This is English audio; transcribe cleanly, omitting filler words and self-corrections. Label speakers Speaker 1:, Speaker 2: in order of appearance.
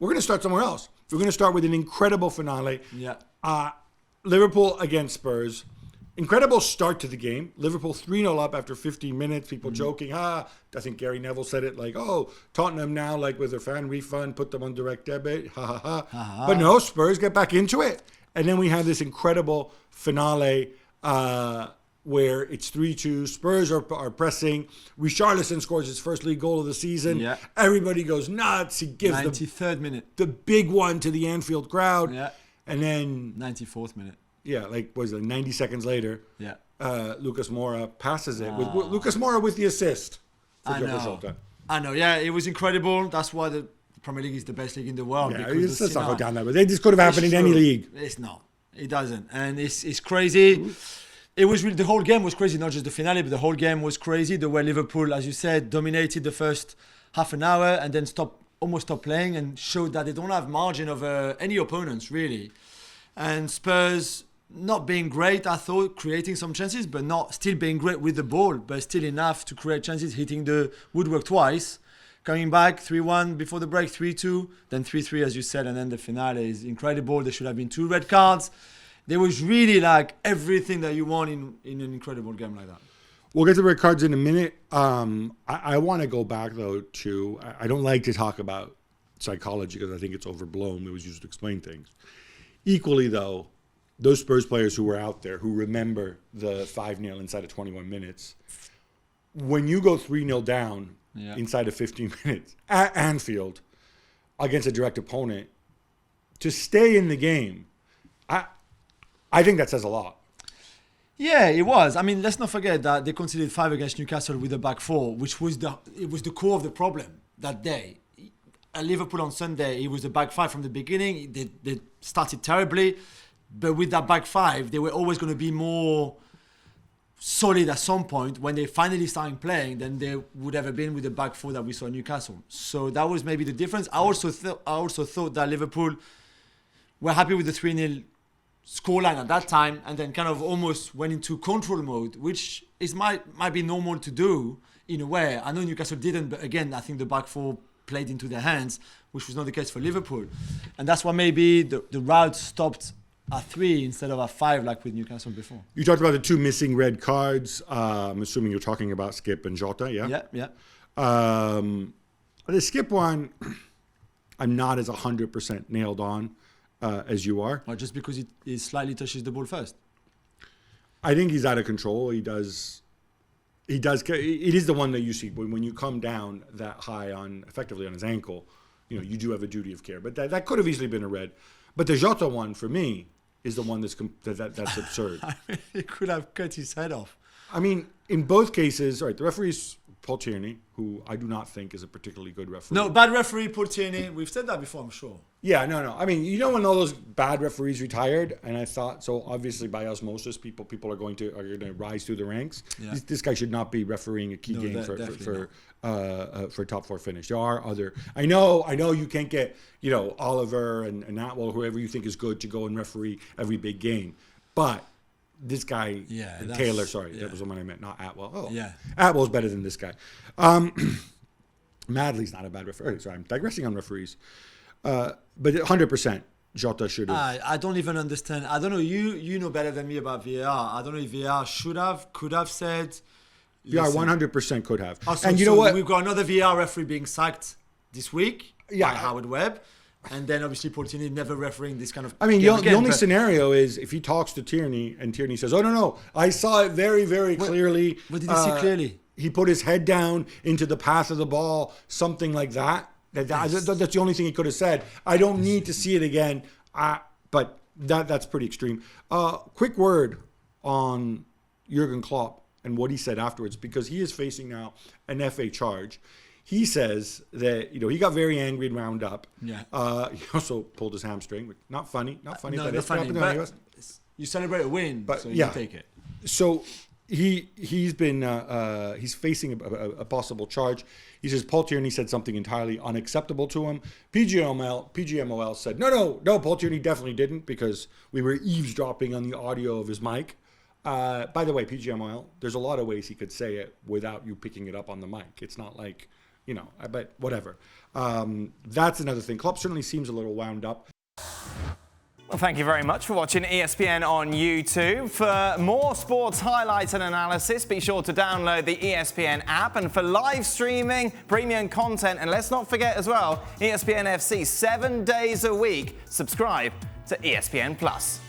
Speaker 1: we're going to start somewhere else. We're going to start with an incredible finale.
Speaker 2: Yeah.
Speaker 1: Liverpool against Spurs. Incredible start to the game. Liverpool 3-0 up after 15 minutes. People joking. I think Gary Neville said it like, Tottenham now, like with their fan refund, put them on direct debit. Ha, ha, ha. But no, Spurs get back into it. And then we have this incredible finale where it's 3-2. Spurs are pressing. Richarlison scores his first league goal of the season.
Speaker 2: Yeah.
Speaker 1: Everybody goes nuts. He gives
Speaker 2: 93rd minute.
Speaker 1: the big one to the Anfield crowd.
Speaker 2: Yeah.
Speaker 1: And then
Speaker 2: 94th minute.
Speaker 1: yeah, like was it 90 seconds later?
Speaker 2: Yeah.
Speaker 1: Lucas Moura passes it with Lucas Moura with the assist. For
Speaker 2: I know. Yeah, it was incredible. That's why the Premier League is the best league in the world.
Speaker 1: Yeah,
Speaker 2: because
Speaker 1: it's just not go down that way. This could have happened in any league.
Speaker 2: It's not. It doesn't, and it's crazy. It was really, the whole game was crazy, not just the finale, but the whole game was crazy. The way Liverpool, as you said, dominated the first half an hour and then almost stopped playing and showed that they don't have margin over any opponents really. And Spurs not being great, I thought, creating some chances, but not still being great with the ball, but still enough to create chances, hitting the woodwork twice. Coming back 3-1 before the break, 3-2, then 3-3 as you said, and then the finale is incredible. There should have been 2 red cards. There was really like everything that you want in an incredible game like that.
Speaker 1: We'll get to the red cards in a minute. I want to go back though to, I don't like to talk about psychology because I think it's overblown. It was used to explain things. Equally though, those Spurs players who were out there who remember the 5-0 inside of 21 minutes, when you go 3-0 down inside of 15 minutes at Anfield against a direct opponent, to stay in the game, I think that says a lot.
Speaker 2: Yeah, it was. I mean, let's not forget that they conceded 5 against Newcastle with a back 4, which was the core of the problem that day. At Liverpool on Sunday, it was the back 5 from the beginning. They started terribly, but with that back 5, they were always going to be more solid at some point. When they finally started playing, then they would have been with the back 4 that we saw in Newcastle. So that was maybe the difference. I also thought that Liverpool were happy with the 3-0 scoreline at that time, and then kind of almost went into control mode, which might be normal to do in a way. I know Newcastle didn't, but again, I think the back 4 played into their hands, which was not the case for Liverpool. And that's why maybe the route stopped at 3 instead of at 5 like with Newcastle before.
Speaker 1: You talked about the 2 missing red cards. I'm assuming you're talking about Skip and Jota, yeah?
Speaker 2: Yeah.
Speaker 1: The Skip one, I'm not as 100% nailed on as you are.
Speaker 2: Or just because he slightly touches the ball first?
Speaker 1: I think he's out of control. It is the one that you see when you come down that high effectively on his ankle, you do have a duty of care. But that could have easily been a red. But the Jota one, for me, is the one that's absurd.
Speaker 2: I mean, he could have cut his head off.
Speaker 1: I mean, in both cases, all right, the referee's Paul Tierney, who I do not think is a particularly good referee.
Speaker 2: No, bad referee, Paul Tierney. We've said that before, I'm sure.
Speaker 1: Yeah, no. I mean, when all those bad referees retired, and I thought, so obviously by osmosis, people are going to rise through the ranks. Yeah. This guy should not be refereeing a key game for top 4 finish. There are other. I know you can't get Oliver and Atwell, whoever you think is good, to go and referee every big game, but this guy, Taylor, that was what I meant, not Atwell. Atwell's better than this guy. Madley's not a bad referee. Sorry, I'm digressing on referees. But 100%, Jota should have.
Speaker 2: I don't even understand. I don't know. You know better than me about VAR. I don't know if VAR could have said.
Speaker 1: VAR 100% could have.
Speaker 2: And you know what? We've got another VAR referee being sacked this week by Howard Webb. And then obviously Paul Tierney never refereeing this kind of.
Speaker 1: I mean, the only scenario is if he talks to Tierney and Tierney says, "Oh no, I saw it very, very clearly."
Speaker 2: What did he see clearly?
Speaker 1: He put his head down into the path of the ball, something like that. That's the only thing he could have said. I don't need to see it again. But that's pretty extreme. Quick word on Jurgen Klopp and what he said afterwards, because he is facing now an FA charge. He says that he got very angry and wound up. Yeah. He also pulled his hamstring. Which, not funny.
Speaker 2: No, not funny. But you celebrate a win, so you take it.
Speaker 1: So he's facing a possible charge. He says Paul Tierney said something entirely unacceptable to him. PGMOL said no. Paul Tierney definitely didn't, because we were eavesdropping on the audio of his mic. By the way, PGMOL, there's a lot of ways he could say it without you picking it up on the mic. It's not like but whatever. That's another thing. Klopp certainly seems a little wound up.
Speaker 3: Well, thank you very much for watching ESPN on YouTube. For more sports highlights and analysis, be sure to download the ESPN app. And for live streaming, premium content, and let's not forget as well, ESPN FC 7 days a week. Subscribe to ESPN Plus.